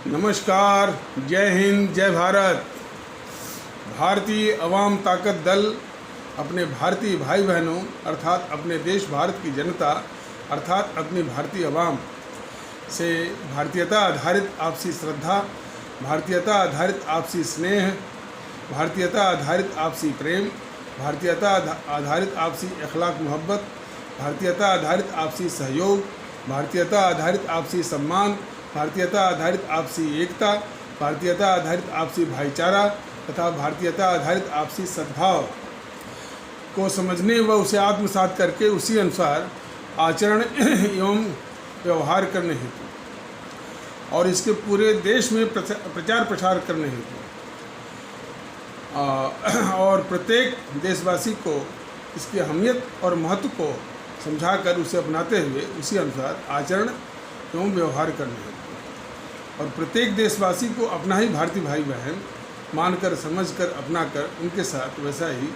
नमस्कार, जय हिंद, जय भारत। भारतीय अवाम ताकत दल अपने भारतीय भाई बहनों अर्थात अपने देश भारत की जनता अर्थात अपनी भारतीय अवाम से भारतीयता आधारित आपसी श्रद्धा, भारतीयता आधारित आपसी स्नेह, भारतीयता आधारित आपसी प्रेम, भारतीयता आधारित आपसी अखलाक मोहब्बत, भारतीयता आधारित आपसी सहयोग, भारतीयता आधारित आपसी सम्मान, भारतीयता आधारित आपसी एकता, भारतीयता आधारित आपसी भाईचारा तथा भारतीयता आधारित आपसी सद्भाव को समझने व उसे आत्मसात करके उसी अनुसार आचरण एवं व्यवहार करने हेतु और इसके पूरे देश में प्रचार प्रसार करने हेतु और प्रत्येक देशवासी को इसकी अहमियत और महत्व को समझाकर उसे अपनाते हुए उसी अनुसार आचरण एवं व्यवहार करने हेतु और प्रत्येक देशवासी को अपना ही भारतीय भाई बहन मानकर समझकर अपनाकर उनके साथ वैसा ही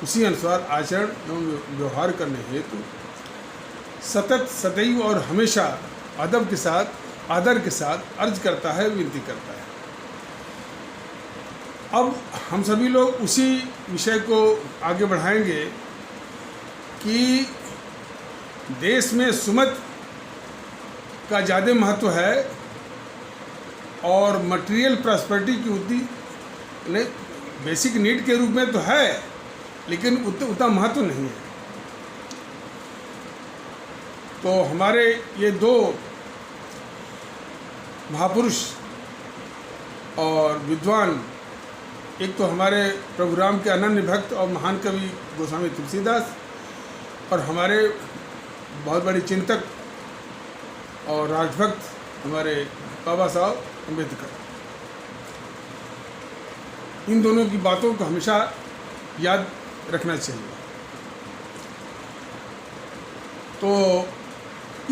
उसी अनुसार आचरण एवं व्यवहार करने हेतु सतत सदैव और हमेशा अदब के साथ आदर के साथ अर्ज करता है, विनती करता है। अब हम सभी लोग उसी विषय को आगे बढ़ाएंगे कि देश में सुमत का ज़्यादा महत्व है और मटेरियल प्रॉस्पेरिटी की उतनी बेसिक नीड के रूप में तो है, लेकिन उतना महत्व नहीं है। तो हमारे ये दो महापुरुष और विद्वान, एक तो हमारे प्रभु राम के अनन्य भक्त और महान कवि गोस्वामी तुलसीदास और हमारे बहुत बड़े चिंतक और राष्ट्रभक्त हमारे बाबा साहब अम्बेडकर, इन दोनों की बातों को हमेशा याद रखना चाहिए। तो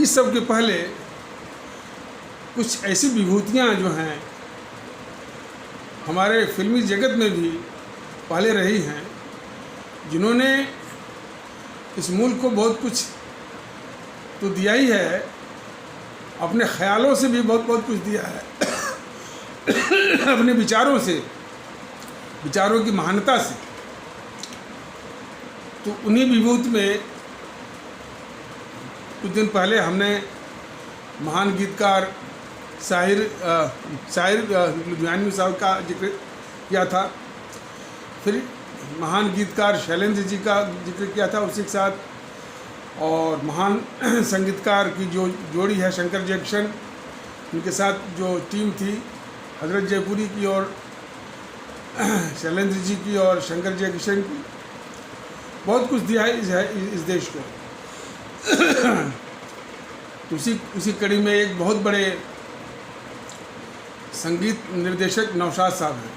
इस सब के पहले कुछ ऐसी विभूतियाँ जो हैं हमारे फिल्मी जगत में भी पहले रही हैं, जिन्होंने इस मुल्क को बहुत कुछ तो दिया ही है, अपने ख्यालों से भी बहुत कुछ दिया है अपने विचारों से, विचारों की महानता से। तो उन्हीं विभूति में कुछ दिन पहले हमने महान गीतकार शाहिर लुधियानवी साहब का जिक्र किया था, फिर महान गीतकार शैलेंद्र जी का जिक्र किया था उसी के साथ, और महान संगीतकार की जो जोड़ी है शंकर जयकिशन, उनके साथ जो टीम थी हजरत जयपुरी की और शैलेंद्र जी की और शंकर जयकिशन की, बहुत कुछ दिया है इस देश को। उसी कड़ी में एक बहुत बड़े संगीत निर्देशक नौशाद साहब हैं।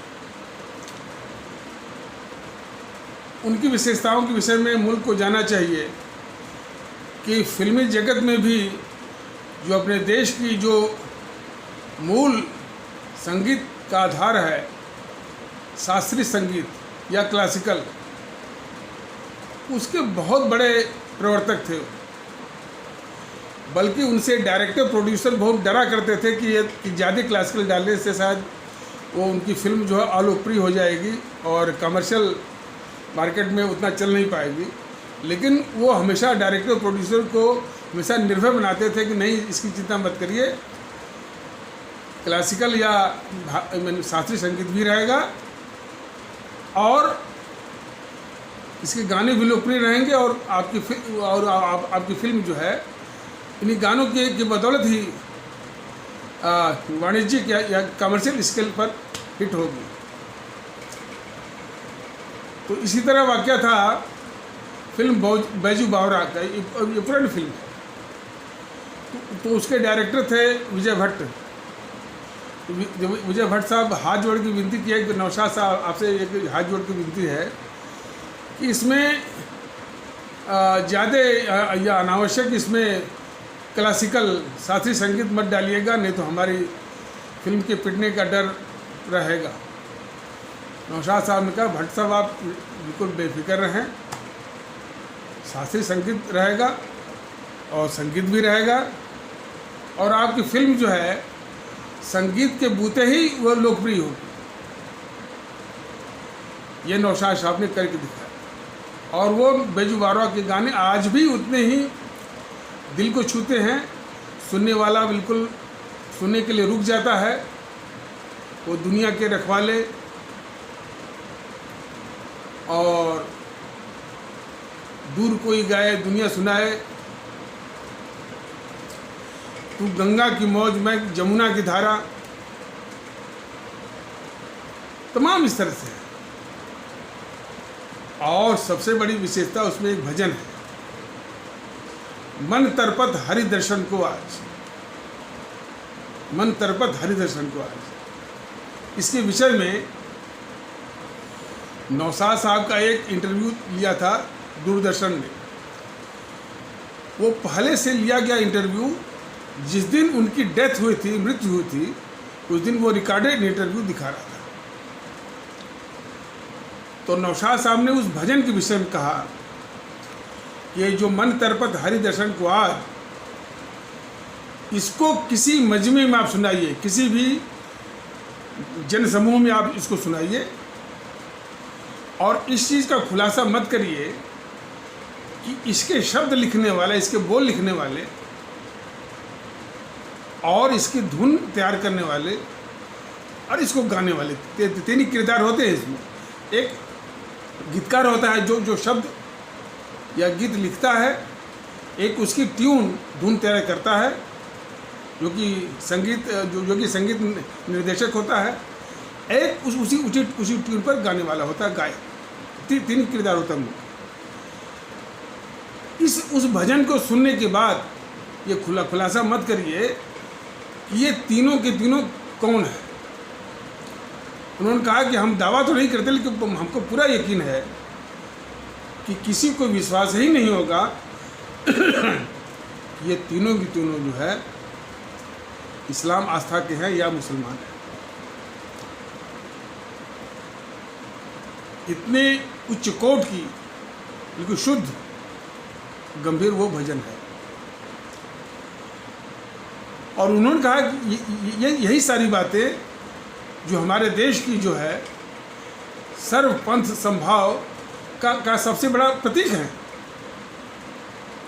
उनकी विशेषताओं के विषय में मुल्क को जानना चाहिए कि फिल्मी जगत में भी जो अपने देश की जो मूल संगीत का आधार है, शास्त्रीय संगीत या क्लासिकल, उसके बहुत बड़े प्रवर्तक थे। बल्कि उनसे डायरेक्टर प्रोड्यूसर बहुत डरा करते थे कि ज़्यादा क्लासिकल डालने से शायद वो उनकी फिल्म जो है अलोकप्रिय हो जाएगी और कमर्शियल मार्केट में उतना चल नहीं पाएगी। लेकिन वो हमेशा डायरेक्टर प्रोड्यूसर को हमेशा निर्भय बनाते थे कि नहीं, इसकी चिंता मत करिए, क्लासिकल या शास्त्रीय संगीत भी रहेगा और इसके गाने भी लोकप्रिय रहेंगे और आपकी फिल्म जो है इन्हीं गानों की बदौलत ही वाणिज्यिक या कमर्शियल स्केल पर हिट होगी। तो इसी तरह वाक़या था फिल्म बैजू बावरा का, ये पुरानी फिल्म है। तो उसके डायरेक्टर थे विजय भट्ट। विजय भट्ट साहब हाथ जोड़ के विनती किया कि नौशाद साहब आपसे एक हाथ जोड़ के विनती है कि इसमें ज़्यादा या अनावश्यक इसमें क्लासिकल शास्त्रीय संगीत मत डालिएगा, नहीं तो हमारी फिल्म के पिटने का डर रहेगा। नौशाद साहब ने कहा, भट्ट साहब आप बिल्कुल बेफिक्र रहें, शास्त्रीय संगीत रहेगा और संगीत भी रहेगा और आपकी फिल्म जो है संगीत के बूते ही वो लोकप्रिय होगी। ये नौशाद साहब ने करके दिखाया। और वो बैजू बारवा के गाने आज भी उतने ही दिल को छूते हैं, सुनने वाला बिल्कुल सुनने के लिए रुक जाता है। वो दुनिया के रखवाले और दूर कोई गाए दुनिया सुनाए, तू गंगा की मौज में जमुना की धारा, तमाम इस तरह से है। और सबसे बड़ी विशेषता उसमें एक भजन है, मन तरपत हरि दर्शन को आज, मन तरपत हरि दर्शन को आज। इसके विषय में नौशाद साहब का एक इंटरव्यू लिया था दूरदर्शन ने। वो पहले से लिया गया इंटरव्यू, जिस दिन उनकी डेथ हुई थी, मृत्यु हुई थी, उस दिन वो रिकॉर्डेड इंटरव्यू दिखा रहा था। तो नौशाद साहब ने उस भजन के विषय में कहा कि ये जो मन तरपत हरि दर्शन को आज, इसको किसी मजमे में आप सुनाइए, किसी भी जन समूह में आप इसको सुनाइए, और इस चीज़ का खुलासा मत करिए कि इसके शब्द लिखने वाले, इसके बोल लिखने वाले और इसकी धुन तैयार करने वाले और इसको गाने वाले तीन ही किरदार होते हैं इसमें। एक गीतकार होता है जो शब्द या गीत लिखता है, एक उसकी ट्यून धुन तैयार करता है जो कि संगीत निर्देशक होता है, एक उसी ट्यून पर गाने वाला होता है गायक। तीन किरदार होता है। उस भजन को सुनने के बाद ये खुलासा मत करिए कि ये तीनों के तीनों कौन है। उन्होंने कहा कि हम दावा तो नहीं करते, लेकिन हमको पूरा यकीन है कि किसी को विश्वास ही नहीं होगा ये तीनों की तीनों जो है इस्लाम आस्था के हैं या मुसलमान हैं। इतने उच्च कोट की, बिल्कुल शुद्ध गंभीर वो भजन है। और उन्होंने कहा कि यही सारी बातें जो हमारे देश की जो है सर्वपंथ संभाव का सबसे बड़ा प्रतीक है,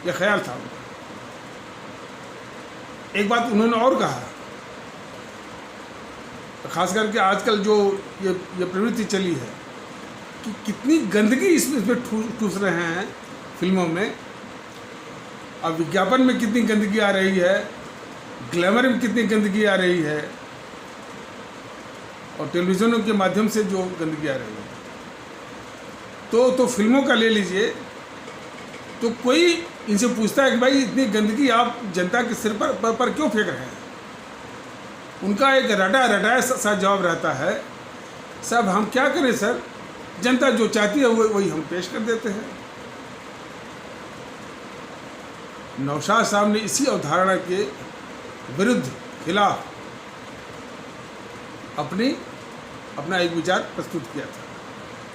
यह ख्याल था। एक बात उन्होंने और कहा, खास करके आजकल जो ये प्रवृत्ति चली है कि कितनी गंदगी इसमें ठूस रहे हैं फिल्मों में, और विज्ञापन में कितनी गंदगी आ रही है, ग्लैमर में कितनी गंदगी आ रही है, और टेलीविज़नों के माध्यम से जो गंदगी आ रही है। तो फिल्मों का ले लीजिए, तो कोई इनसे पूछता है कि भाई इतनी गंदगी आप जनता के सिर पर क्यों फेंक रहे हैं। उनका एक रटाया सा जवाब रहता है, साहब हम क्या करें सर, जनता जो चाहती है वही हम पेश कर देते हैं। नौशाद साहब ने इसी अवधारणा के विरुद्ध खिलाफ अपना एक विचार प्रस्तुत किया था।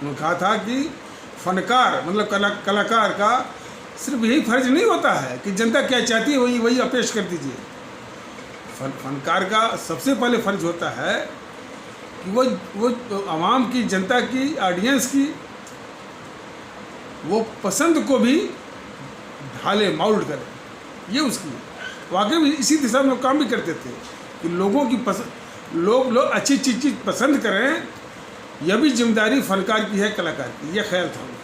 उन्होंने कहा था कि फनकार मतलब कलाकार का सिर्फ यही फर्ज नहीं होता है कि जनता क्या चाहती है वही पेश कर दीजिए। फनकार का सबसे पहले फर्ज होता है कि वो आवाम की, जनता की, ऑडियंस की वो पसंद को भी ढाले, माउल्ड करे। ये उसकी वाकई में इसी दिशा में काम भी करते थे कि लोगों की लोग अच्छी चीज़ पसंद करें, यह भी जिम्मेदारी फनकार की है, कलाकार की। यह ख्याल था उनका।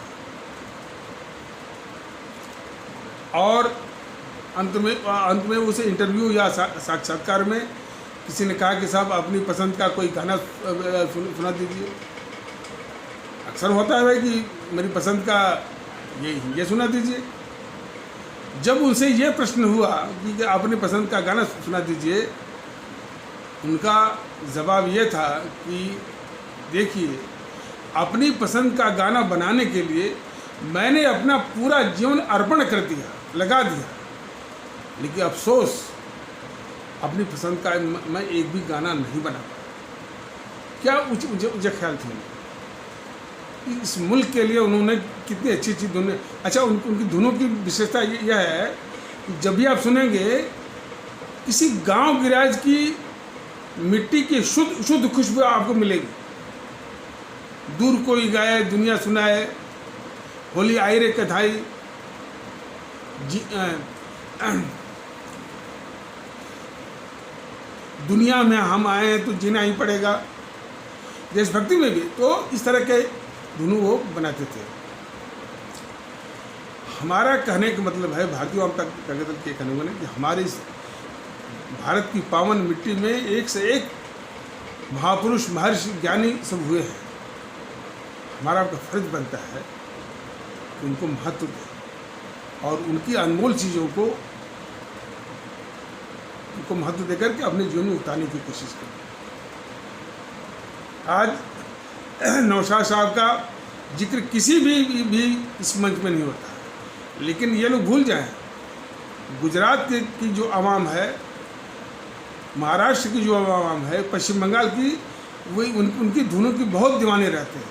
और अंत में उसे इंटरव्यू या साक्षात्कार में किसी ने कहा कि साहब अपनी पसंद का कोई गाना सुना दीजिए। अक्सर होता है भाई कि मेरी पसंद का ये सुना दीजिए। जब उनसे ये प्रश्न हुआ कि अपनी पसंद का गाना सुना दीजिए, उनका जवाब ये था कि देखिए, अपनी पसंद का गाना बनाने के लिए मैंने अपना पूरा जीवन अर्पण कर दिया, लगा दिया, लेकिन अफसोस अपनी पसंद का मैं एक भी गाना नहीं बना पाया। क्या मुझे ख्याल था इस मुल्क के लिए उन्होंने कितनी अच्छी धुनें। अच्छा, उनकी धुनों की विशेषता यह है कि जब भी आप सुनेंगे किसी गांव गिराज की मिट्टी की शुद्ध शुद्ध खुशबू आपको मिलेगी। दूर कोई गाए दुनिया सुनाए, होली आई रे कथाई, दुनिया में हम आए हैं तो जीना ही पड़ेगा। देशभक्ति में भी तो इस तरह के धुन वो बनाते थे। हमारा कहने का मतलब है, भारतीय आवाम ताकत दल के कहने वाले, कि हमारे इस भारत की पावन मिट्टी में एक से एक महापुरुष महर्षि ज्ञानी सब हुए हैं। हमारा आपका फर्ज बनता है कि उनको महत्व दें और उनकी अनमोल चीज़ों को उनको महत्व देकर के अपने जीवन में उतारने की कोशिश करें। आज नौशाद साहब का जिक्र किसी भी इस मंच में नहीं होता, लेकिन ये लोग भूल जाएं, गुजरात की जो आवाम है, महाराष्ट्र की जो आवाम है, पश्चिम बंगाल की, वही उनकी धुनों की बहुत दीवाने रहते हैं।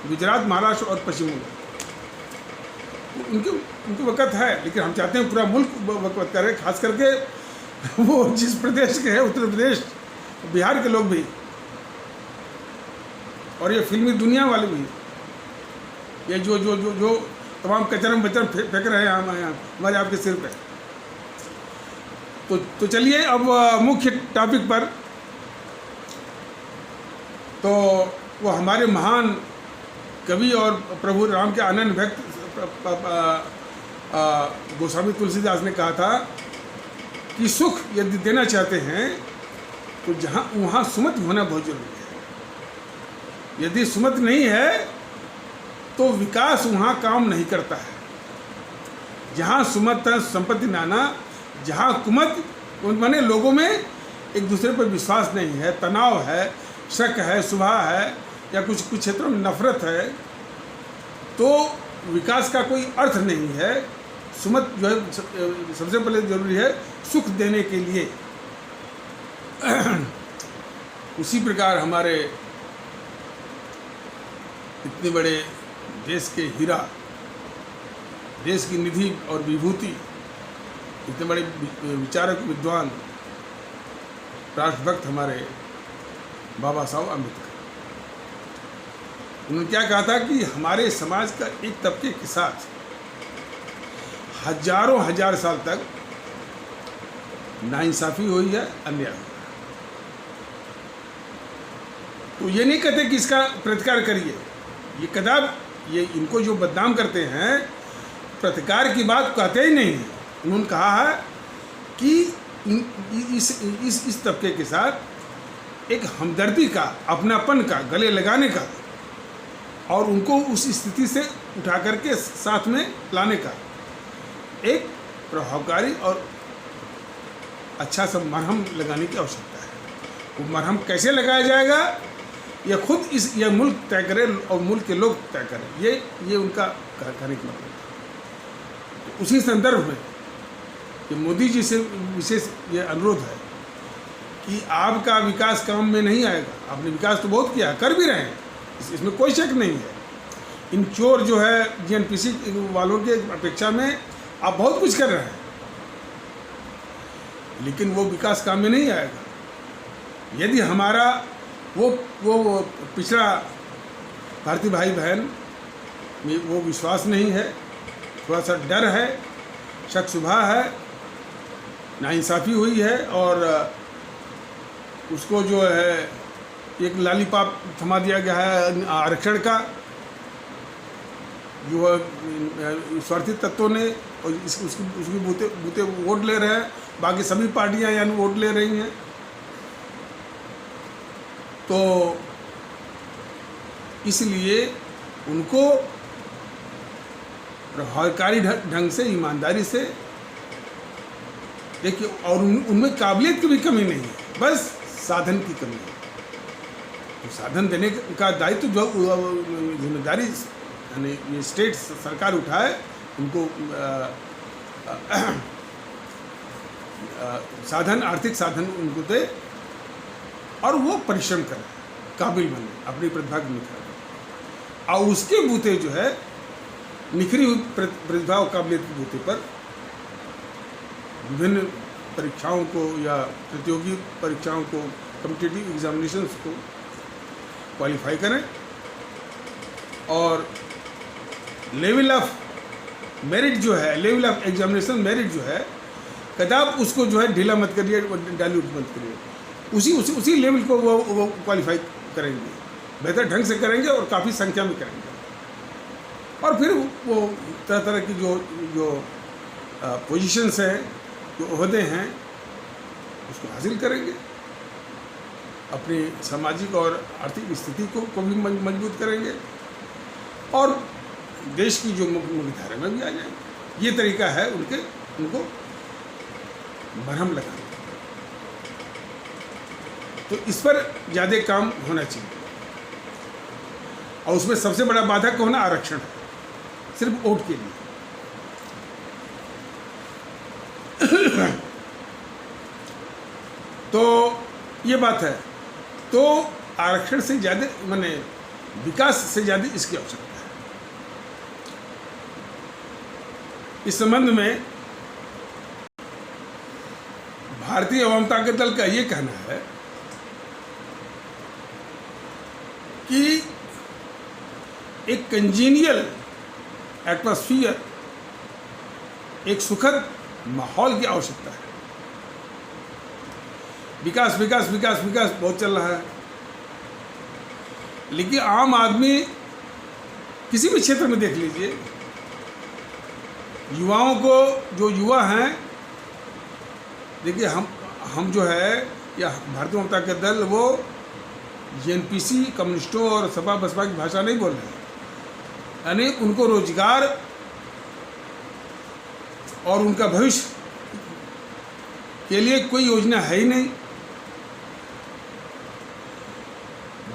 गुजरात, महाराष्ट्र और पश्चिम बंगाल उनके वक़्त है, लेकिन हम चाहते हैं पूरा मुल्क वक़्त करे, खास करके वो जिस प्रदेश के हैं, उत्तर प्रदेश, बिहार के लोग भी, और ये फिल्मी दुनिया वाले भी, ये जो तमाम कचरम बचरम फेंक रहे हैं हमारे आपके सिर पे। तो चलिए अब मुख्य टॉपिक पर। तो वो हमारे महान कवि और प्रभु राम के आनंद भक्त गोस्वामी तुलसीदास ने कहा था कि सुख यदि देना चाहते हैं तो वहाँ सुमत होना बहुत जरूरी है। यदि सुमत नहीं है तो विकास वहाँ काम नहीं करता है। जहाँ सुमत संपत्ति नाना, जहाँ कुमत माने लोगों में एक दूसरे पर विश्वास नहीं है, तनाव है, शक है, सुबह है, या कुछ क्षेत्रों में नफरत है, तो विकास का कोई अर्थ नहीं है। सुमत जो है सबसे पहले जरूरी है सुख देने के लिए। उसी प्रकार हमारे इतने बड़े देश के हीरा, देश की निधि और विभूति, इतने बड़े विचारक, विद्वान, राष्ट्रभक्त हमारे बाबा साहब अम्बेडकर, उन्होंने क्या कहा था कि हमारे समाज का एक तबके के साथ हजारों हजार साल तक नाइंसाफ़ी हुई है, अन्याय हुआ। तो ये नहीं कहते कि इसका प्रतिकार करिए, ये कदाप ये इनको जो बदनाम करते हैं प्रतिकार की बात कहते ही नहीं है। उन्होंने कहा है कि इस तबके के साथ एक हमदर्दी का, अपनापन का, गले लगाने का और उनको उस स्थिति से उठा करके साथ में लाने का एक प्रभावकारी और अच्छा सा मरहम लगाने की आवश्यकता है। वो मरहम कैसे लगाया जाएगा यह खुद यह मुल्क तय करे और मुल्क के लोग तय करें। ये उनका कहने का मतलब है। तो उसी संदर्भ में कि मोदी जी से विशेष ये अनुरोध है कि आपका विकास काम में नहीं आएगा। आपने विकास तो बहुत किया, कर भी रहे हैं, इसमें कोई शक नहीं है। इन चोर जो है जीएनपीसी वालों के अपेक्षा में आप बहुत कुछ कर रहे हैं, लेकिन वो विकास काम में नहीं आएगा यदि हमारा वो पिछड़ा भारतीय भाई बहन में वो विश्वास नहीं है, थोड़ा सा डर है, शक शुबा है, नाइंसाफ़ी हुई है, और उसको जो है एक लॉलीपॉप थमा दिया गया है आरक्षण का, जो स्वार्थी तत्वों ने, और उसकी बूते वोट ले रहे हैं, बाकी सभी पार्टियां यानी वोट ले रही हैं। तो इसलिए उनको प्रभावकारी ढंग से, ईमानदारी से देखिए, और उनमें काबिलियत की भी कमी नहीं है, बस साधन की कमी है। तो साधन देने का दायित्व जो जिम्मेदारी यानी ये स्टेट सरकार उठाए, उनको साधन, आर्थिक साधन उनको दे, और वो परिश्रम करें, काबिल बने, अपनी प्रतिभा को निखारें, और उसके बूते जो है निखरी हुई प्रतिभा और काबिलियत के बूते पर विभिन्न परीक्षाओं को या प्रतियोगी परीक्षाओं को, कॉम्पिटिटिव एग्जामिनेशंस को क्वालिफाई करें और लेवल ऑफ मेरिट जो है, लेवल ऑफ एग्जामिनेशन मेरिट जो है, कदाप उसको जो है ढीला मत करिए, डाइल्यूट मत करिए। उसी लेवल को वो क्वालिफाई करेंगे, बेहतर ढंग से करेंगे और काफ़ी संख्या में करेंगे और फिर वो तरह तरह की जो पोजीशंस हैं, जो ओहदे हैं, उसको हासिल करेंगे। अपनी सामाजिक और आर्थिक स्थिति को भी मजबूत करेंगे और देश की जो मुख्यधारा में भी आ जाएंगे। ये तरीका है उनको मरहम लगाने। तो इस पर ज़्यादा काम होना चाहिए और उसमें सबसे बड़ा बाधक होना आरक्षण है, सिर्फ वोट के लिए। तो ये बात है। तो आरक्षण से ज़्यादा माने विकास से ज़्यादा इसकी आवश्यकता है। इस संबंध में भारतीय अवाम ताकत दल का ये कहना है कि एक कंजीनियल एटमॉस्फियर, एक सुखद माहौल की आवश्यकता है। विकास विकास विकास विकास बहुत चल रहा है, लेकिन आम आदमी किसी भी क्षेत्र में देख लीजिए, युवाओं को, जो युवा हैं, देखिए हम जो है या भारतीय जनता के दल वो एनपीसी, कम्युनिस्टों और सपा बसपा की भाषा नहीं बोल रहे हैं। यानी उनको रोजगार और उनका भविष्य के लिए कोई योजना है ही नहीं।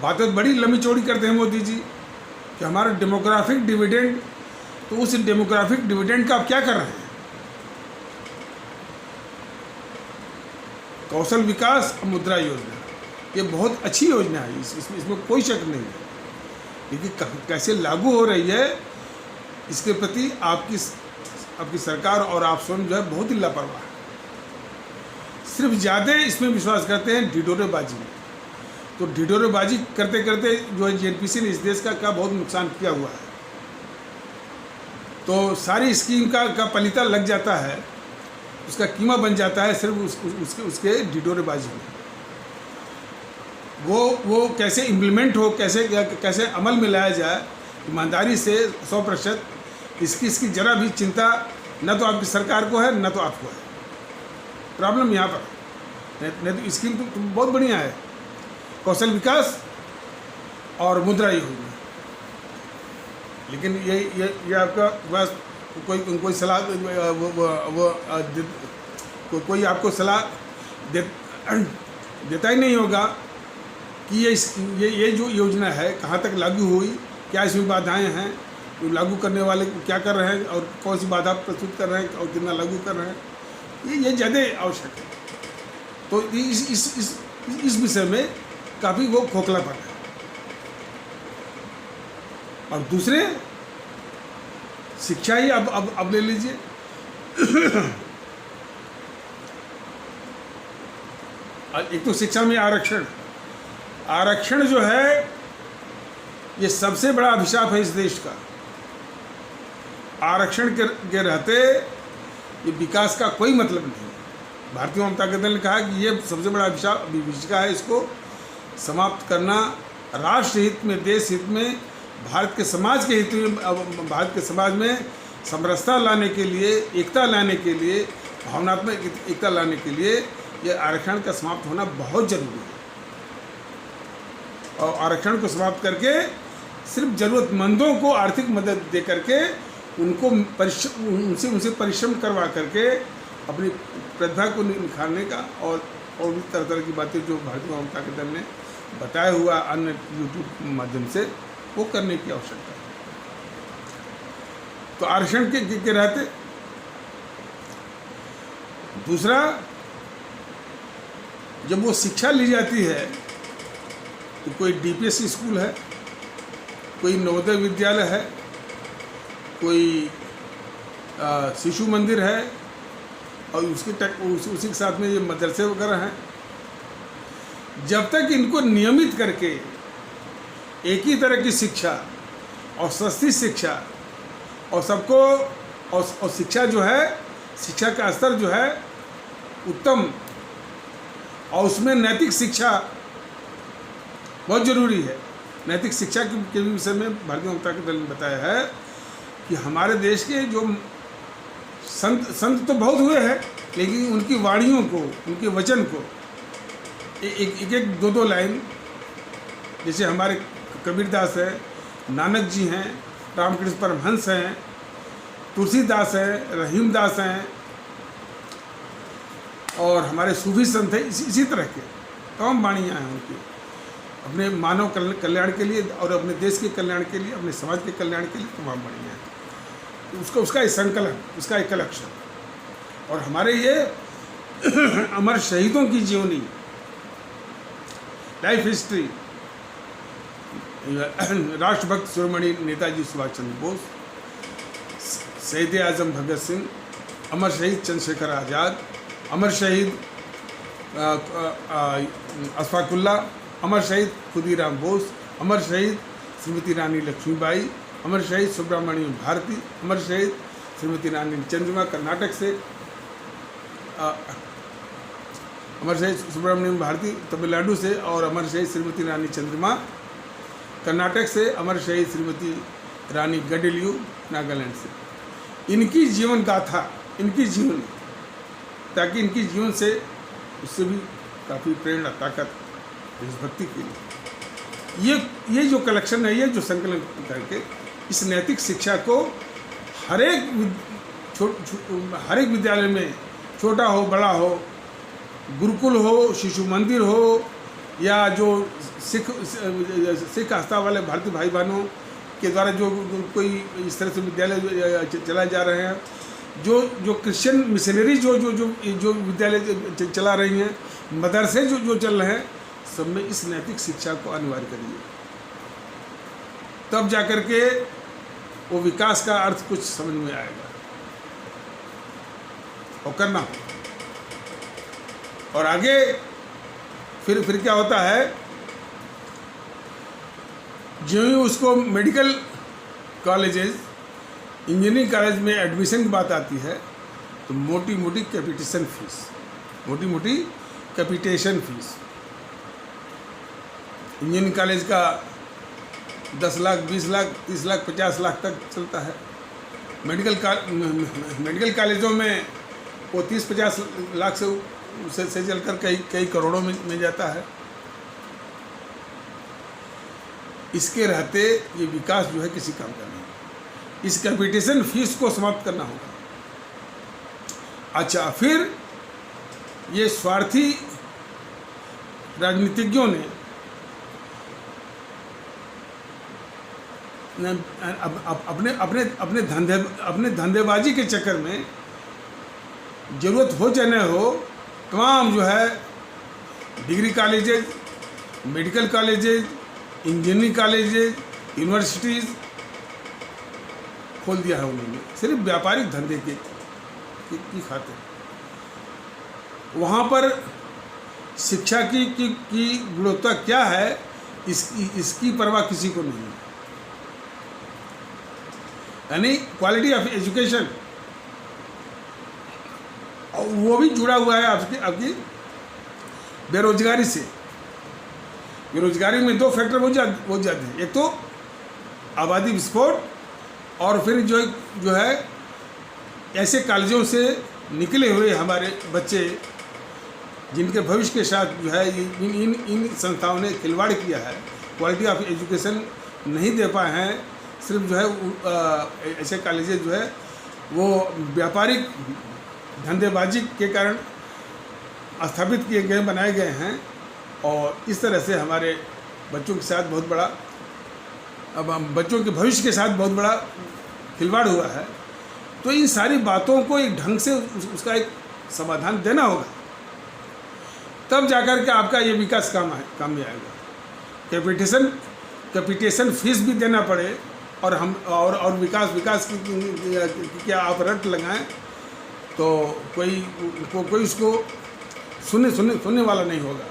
बातें बड़ी लंबी चौड़ी करते हैं मोदी जी कि हमारा डेमोग्राफिक डिविडेंड, तो उस डेमोग्राफिक डिविडेंड का आप क्या कर रहे हैं? कौशल विकास और मुद्रा योजना, ये बहुत अच्छी योजना है, इसमें कोई शक नहीं है, लेकिन कैसे लागू हो रही है इसके प्रति आपकी सरकार और आप स्वयं जो है बहुत ही लापरवाह है। सिर्फ ज़्यादा इसमें विश्वास करते हैं ढिढोरेबाजी में। तो ढिढोरेबाजी करते करते जो है जेएनपीसी ने इस देश का बहुत नुकसान किया हुआ है। तो सारी स्कीम का पलीता लग जाता है, उसका कीमा बन जाता है सिर्फ उसके ढिढोरेबाजी में। वो कैसे इम्प्लीमेंट हो, कैसे अमल में लाया जाए ईमानदारी से 100%, इसकी जरा भी चिंता न तो आपकी सरकार को है न तो आपको है। प्रॉब्लम यहाँ पर नहीं तो स्कीम तो बहुत बढ़िया है, कौशल विकास और मुद्रा योजना, लेकिन ये आपका बस कोई सलाह कोई आपको सलाह देता ही नहीं होगा कि ये जो योजना है कहाँ तक लागू हुई, क्या इसमें बाधाएं हैं, तो लागू करने वाले क्या कर रहे हैं और कौन सी बाधा प्रस्तुत कर रहे हैं और कितना लागू कर रहे हैं, ये ज़्यादा आवश्यक है। तो इस विषय में काफ़ी वो खोखलापन है। और दूसरे शिक्षा ही अब ले लीजिए। एक तो शिक्षा में आरक्षण जो है ये सबसे बड़ा अभिशाप है इस देश का। आरक्षण के रहते ये विकास का कोई मतलब नहीं। भारतीय जनता दल ने कहा कि ये सबसे बड़ा विभिषिका है, इसको समाप्त करना राष्ट्र हित में, देश हित में, भारत के समाज के हित में, भारत के समाज में समरसता लाने के लिए, एकता लाने के लिए, भावनात्मक एकता लाने के लिए ये आरक्षण का समाप्त होना बहुत जरूरी है। और आरक्षण को समाप्त करके सिर्फ ज़रूरतमंदों को आर्थिक मदद दे करके उनसे परिश्रम करवा करके अपनी प्रतिभा को निखारने का और भी तरह की बातें जो भारतीय जनता दल ने बताया हुआ अन्य यूट्यूब माध्यम से वो करने की आवश्यकता है। तो आरक्षण के रहते दूसरा, जब वो शिक्षा ली जाती है तो कोई डीपीएससी स्कूल है, कोई नवोदय विद्यालय है, कोई शिशु मंदिर है और उसी के साथ में ये मदरसे वगैरह हैं। जब तक इनको नियमित करके एक ही तरह की शिक्षा और सस्ती शिक्षा और सबको और शिक्षा जो है, शिक्षा का स्तर जो है उत्तम, और उसमें नैतिक शिक्षा बहुत ज़रूरी है। नैतिक शिक्षा के विषय में भारतीय जनता दल ने बताया है कि हमारे देश के जो संत तो बहुत हुए हैं, लेकिन उनकी वाणियों को, उनके वचन को एक दो लाइन, जैसे हमारे कबीरदास है, नानक जी हैं, रामकृष्ण परमहंस हैं, तुलसीदास हैं, रहीमदास हैं, और हमारे सूफी संत हैं, इसी तरह के तमाम वाणियाँ हैं उनकी, अपने मानव कल्याण के लिए और अपने देश के कल्याण के लिए, अपने समाज के कल्याण के लिए तमाम वाणियाँ हैं। उसका एक संकलन, उसका एक कलेक्शन। और हमारे ये अमर शहीदों की जीवनी, लाइफ हिस्ट्री, राष्ट्रभक्त शिरोमणि नेताजी सुभाष चंद्र बोस, शहीद आजम भगत सिंह, अमर शहीद चंद्रशेखर आज़ाद, अमर शहीद अशफाकुल्ला, अमर शहीद खुदीराम बोस, अमर शहीद श्रीमती रानी लक्ष्मीबाई, अमर शहीद सुब्रमण्यम भारती, अमर शहीद श्रीमती रानी चंद्रमा कर्नाटक से, अमर शहीद सुब्रमण्यम भारती तमिलनाडु से, और अमर शहीद श्रीमती रानी चंद्रमा कर्नाटक से, अमर शहीद श्रीमती रानी गडेलियू नागालैंड से। इनकी जीवन गाथा, इनकी जीवन, ताकि इनकी जीवन से उससे भी काफ़ी प्रेरणा, ताकत, देशभक्ति के लिए ये जो कलेक्शन है, ये जो संकलन करके इस नैतिक शिक्षा को हर एक विद्यालय में, छोटा हो बड़ा हो, गुरुकुल हो, शिशु मंदिर हो, या जो सिख आस्था वाले भारतीय भाई बहनों के द्वारा जो कोई इस तरह से विद्यालय चलाए जा रहे हैं, जो क्रिश्चियन मिशनरी जो विद्यालय चला रही हैं, मदरसे जो चल रहे हैं, सब में इस नैतिक शिक्षा को अनिवार्य करिए, तब जाकर के वो विकास का अर्थ कुछ समझ में आएगा और करना हो। और आगे फिर क्या होता है, जो ही उसको मेडिकल कॉलेजेस, इंजीनियरिंग कॉलेज में एडमिशन की बात आती है, तो मोटी मोटी कैपिटेशन फीस, इंजीनियरिंग कॉलेज का 10 लाख, 20 लाख, 30 लाख, 50 लाख तक चलता है। मेडिकल कॉलेजों में वो 30-50 लाख से चलकर कई करोड़ों में जाता है। इसके रहते ये विकास जो है किसी काम का नहीं। इस कैपिटेशन फीस को समाप्त करना होगा। अच्छा, फिर ये स्वार्थी राजनीतिज्ञों ने अपने धंधेबाजी के चक्कर में, जरूरत हो चाहे न हो, तमाम जो है degree colleges, medical colleges, engineering colleges, universities खोल दिया है उन्होंने, सिर्फ व्यापारिक धंधे की खातिर। वहाँ पर शिक्षा की गुणवत्ता क्या है, इसकी परवाह किसी को नहीं है। यानी क्वालिटी ऑफ एजुकेशन, और वो भी जुड़ा हुआ है आपकी बेरोजगारी से। बेरोजगारी में 2 फैक्टर हो जाते हैं, एक तो आबादी विस्फोट, और फिर जो है ऐसे कॉलेजों से निकले हुए हमारे बच्चे जिनके भविष्य के साथ जो है इन संस्थाओं ने खिलवाड़ किया है, क्वालिटी ऑफ एजुकेशन नहीं दे पाए हैं। सिर्फ जो है ऐसे कॉलेजेस जो है वो व्यापारिक धंधेबाजी के कारण स्थापित किए गए, बनाए गए हैं, और इस तरह से हमारे बच्चों के साथ बहुत बड़ा, अब बच्चों के भविष्य के साथ बहुत बड़ा खिलवाड़ हुआ है। तो इन सारी बातों को एक ढंग से उसका एक समाधान देना होगा, तब जाकर के आपका ये विकास काम में आएगा। कैपिटेशन फीस भी देना पड़े, और विकास की क्या आप रट लगाएं, तो कोई उसको सुनने वाला नहीं होगा।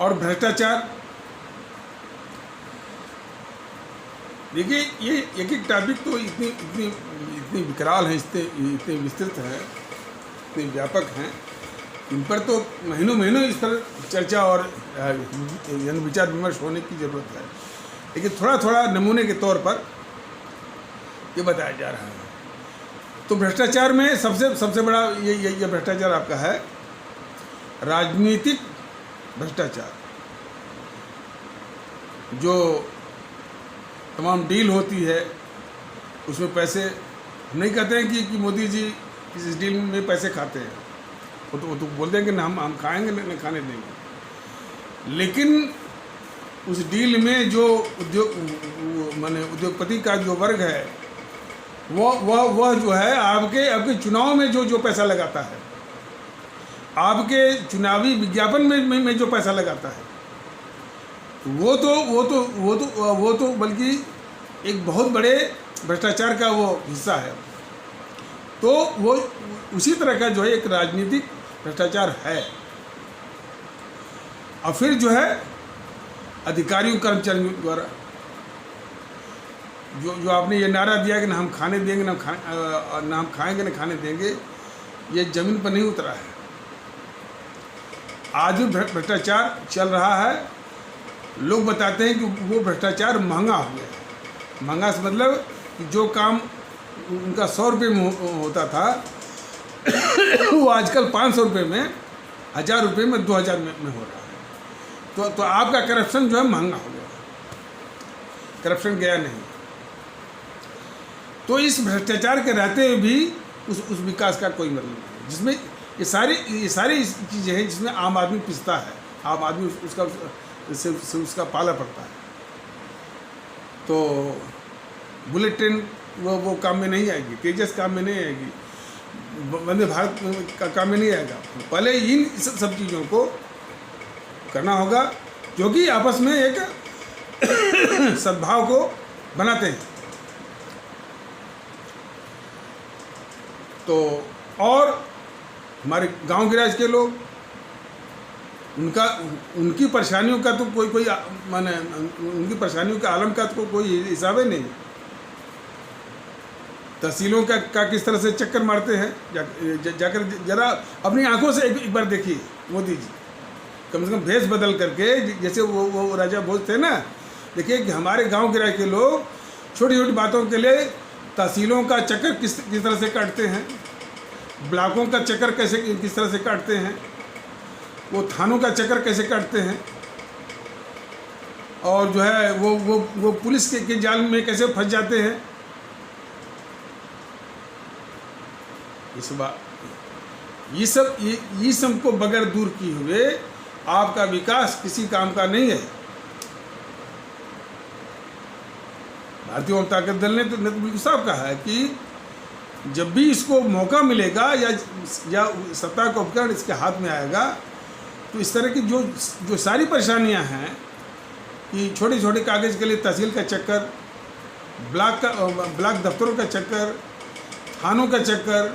और भ्रष्टाचार, देखिए ये एक एक टॉपिक तो इतनी विकराल है, इतने विस्तृत हैं, इतने व्यापक हैं, इन पर तो महीनों इस पर चर्चा और विचार विमर्श होने की ज़रूरत है। लेकिन थोड़ा नमूने के तौर पर ये बताया जा रहा है। तो भ्रष्टाचार में सबसे बड़ा ये भ्रष्टाचार आपका है राजनीतिक भ्रष्टाचार। जो तमाम डील होती है उसमें पैसे, हम नहीं कहते हैं कि मोदी जी इस डील में पैसे खाते हैं, वो तो बोलते हैं कि हम खाएंगे नहीं खाने देंगे, लेकिन उस डील में जो उद्योगपति का जो वर्ग है वह जो है आपके चुनाव में जो पैसा लगाता है, आपके चुनावी विज्ञापन में जो पैसा लगाता है, वो तो बल्कि एक बहुत बड़े भ्रष्टाचार का वो हिस्सा है। तो वो उसी तरह का जो है एक राजनीतिक भ्रष्टाचार है। और फिर जो है अधिकारियों कर्मचारियों द्वारा जो आपने ये नारा दिया कि ना हम खाने देंगे ना हम खाएंगे ना खाने देंगे, ये ज़मीन पर नहीं उतरा है। आज भी भ्रष्टाचार चल रहा है। लोग बताते हैं कि वो भ्रष्टाचार महंगा हो गया है। महंगा से मतलब कि जो काम उनका 100 रुपये में होता था वो आजकल 500 रुपये में, 1000 रुपये में, 2000 में हो रहा है। तो आपका करप्शन जो है महंगा हो गया, करप्शन गया नहीं। तो इस भ्रष्टाचार के रहते हुए भी उस विकास का कोई मतलब नहीं, जिसमें ये सारी चीज़ें हैं जिसमें आम आदमी पिसता है, आम आदमी उसका पाला पड़ता है। तो बुलेट ट्रेन वो काम में नहीं आएगी, तेजस काम में नहीं आएगी, वंदे भारत का काम में नहीं आएगा। पहले इन सब चीज़ों को करना होगा जो कि आपस में एक सद्भाव को बनाते हैं। तो और हमारे गांव गिराज के लोग, उनकी परेशानियों का तो कोई माने उनकी परेशानियों का आलम का तो कोई हिसाब ही नहीं। तहसीलों का किस तरह से चक्कर मारते हैं, जाकर जरा अपनी आंखों से एक बार देखिए। मोदी जी कम से कम भेष बदल करके, जैसे वो राजा भोज थे ना, देखिए कि हमारे गांव गिराज के लोग छोटी छोटी बातों के लिए तहसीलों का चक्कर किस तरह से काटते हैं, ब्लॉकों का चक्कर किस तरह से काटते हैं, वो थानों का चक्कर कैसे काटते हैं, और जो है वो पुलिस के जाल में कैसे फंस जाते हैं। ये सब को बगैर दूर किए हुए आपका विकास किसी काम का नहीं है। भारतीय जनता ताकत दल ने तो बिल्कुल साफ कहा है कि जब भी इसको मौका मिलेगा या सत्ता का उपकरण इसके हाथ में आएगा, तो इस तरह की जो सारी परेशानियां हैं कि छोटे छोटे कागज़ के लिए तहसील का चक्कर, ब्लॉक दफ्तरों का चक्कर, थानों का चक्कर,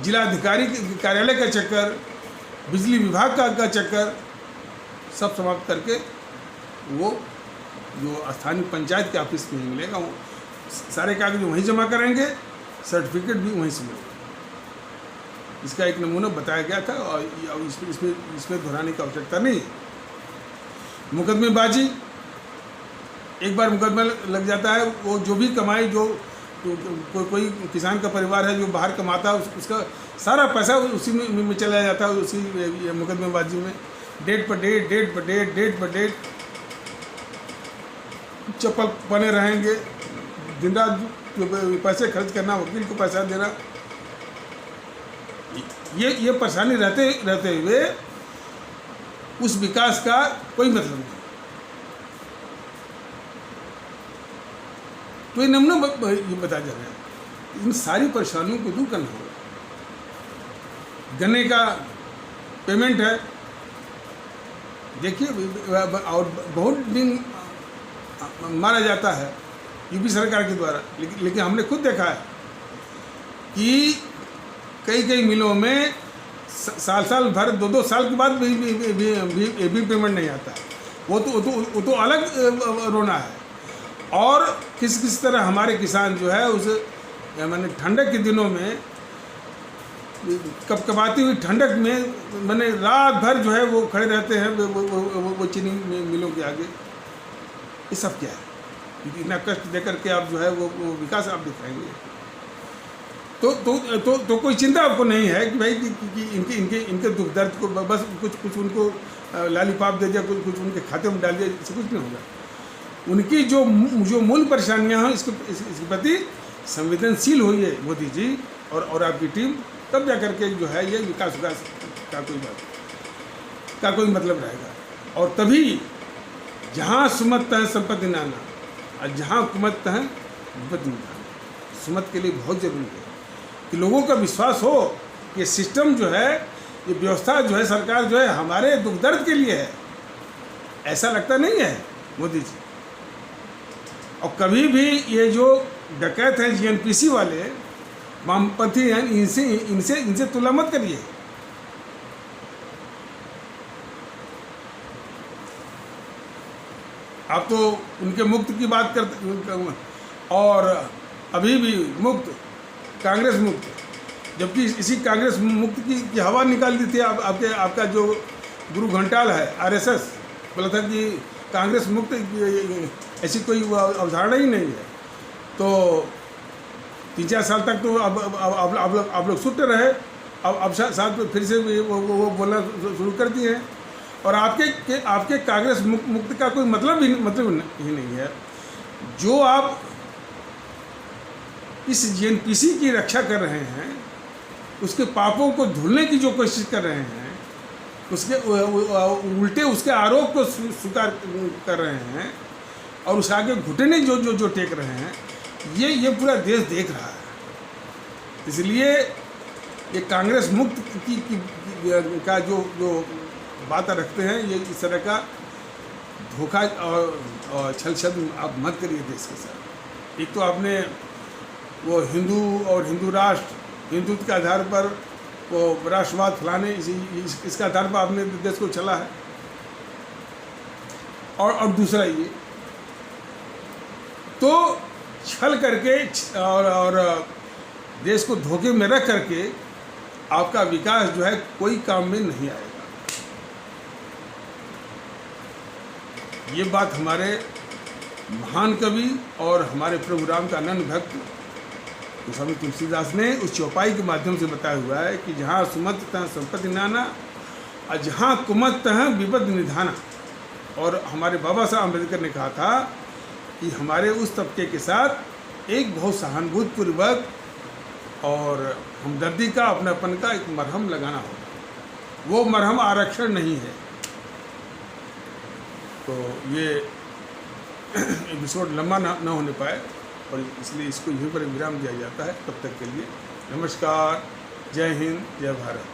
जिलाधिकारी कार्यालय का चक्कर, बिजली विभाग का चक्कर, सब समाप्त करके वो जो स्थानीय पंचायत के ऑफिस में मिलेगा, वो सारे कागज वहीं जमा करेंगे, सर्टिफिकेट भी वहीं से मिलेगा। इसका एक नमूना बताया गया था और इसमें दोहराने की आवश्यकता नहीं। मुकदमेबाजी, एक बार मुकदमा लग जाता है, वो जो भी कमाई, जो कोई किसान का परिवार है जो बाहर कमाता है, उसका सारा पैसा उसी में चला जाता है, उसी मुकदमेबाजी में। डेट पर डेट चप्पल बने रहेंगे, दिन रात पैसे खर्च करना, वकील को पैसा देना, ये परेशानी रहते हुए उस विकास का कोई मतलब नहीं। तो ये नमूना ये बताया जा रहा है। इन सारी परेशानियों को दूर करना होगा। गन्ने का पेमेंट है, देखिए, और बहुत दिन मारा जाता है यूपी सरकार के द्वारा। लेकिन हमने खुद देखा है कि कई मिलों में साल भर 2 साल के बाद भी पेमेंट नहीं आता। वो तो अलग रोना है। और किस तरह हमारे किसान जो है उस मैंने ठंडक के दिनों में कपकपाती हुई ठंडक में मैंने रात भर जो है वो खड़े रहते हैं वो चीनी मिलों के आगे। ये सब क्या है? इतना कष्ट दे करके आप जो है वो विकास आप दिखाएंगे तो कोई चिंता आपको नहीं है कि भाई कि इनके दुख दर्द को बस कुछ उनको लालीपाप दे दिया, कुछ उनके खाते में डाल दिया, इससे कुछ नहीं होगा। उनकी जो मूल परेशानियां हैं इसके प्रति संवेदनशील हुई है मोदी जी और आपकी टीम, तब जा करके जो है ये विकास का कोई मतलब रहेगा। और तभी जहाँ सुमत है संपत्ति नाना और जहाँ कुमत है विपत्ति निधाना। सुमत के लिए बहुत ज़रूरी है कि लोगों का विश्वास हो कि ये सिस्टम जो है, ये व्यवस्था जो है, सरकार जो है हमारे दुख दर्द के लिए है। ऐसा लगता नहीं है मोदी जी। और कभी भी ये जो डकैत हैं जीएनपीसी वाले वामपंथी हैं, इनसे तुलना मत करिए। आप तो उनके मुक्त की बात करते और अभी भी मुक्त, कांग्रेस मुक्त, जबकि इसी कांग्रेस मुक्त की हवा निकाल दी थी आपका जो गुरु घंटाल है आरएसएस, बोला था कि कांग्रेस मुक्त ऐसी कोई अवधारणा ही नहीं है। तो 3-4 साल तक तो अब आप लोग सुनते रहे। अब साथ में फिर से वो बोलना शुरू कर दिए हैं। और आपके कांग्रेस मुक्त का कोई मतलब ही नहीं है। जो आप इस जीएनपीसी की रक्षा कर रहे हैं, उसके पापों को धुलने की जो कोशिश कर रहे हैं, उसके उल्टे उसके आरोप को स्वीकार कर रहे हैं और उसके आगे घुटने जो टेक रहे हैं, ये पूरा देश देख रहा है। इसलिए ये कांग्रेस मुक्त का जो बात रखते हैं, ये इस तरह का धोखा और छल छद्म आप मत करिए देश के साथ। एक तो आपने वो हिंदू और हिंदू राष्ट्र, हिंदुत्व के आधार पर वो राष्ट्रवाद फैलाने इसके आधार पर आपने देश को चला है। और दूसरा ये तो छल करके और देश को धोखे में रख करके आपका विकास जो है कोई काम में नहीं आएगा। ये बात हमारे महान कवि और हमारे प्रभु राम का अनन्य भक्त स्वामी तुलसीदास ने उस चौपाई के माध्यम से बताया हुआ है कि जहाँ सुमत तह संपत्ति नाना और जहाँ कुमत तह विपद निधाना। और हमारे बाबा साहब अम्बेडकर ने कहा था कि हमारे उस तबके के साथ एक बहुत सहानुभूतिपूर्वक और हमदर्दी का, अपनापन का एक मरहम लगाना होगा। वो मरहम आरक्षण नहीं है। तो ये एपिसोड लंबा ना होने पाए और इसलिए इसको यहीं पर विराम दिया जाता है। तब तक के लिए नमस्कार, जय हिंद, जय भारत।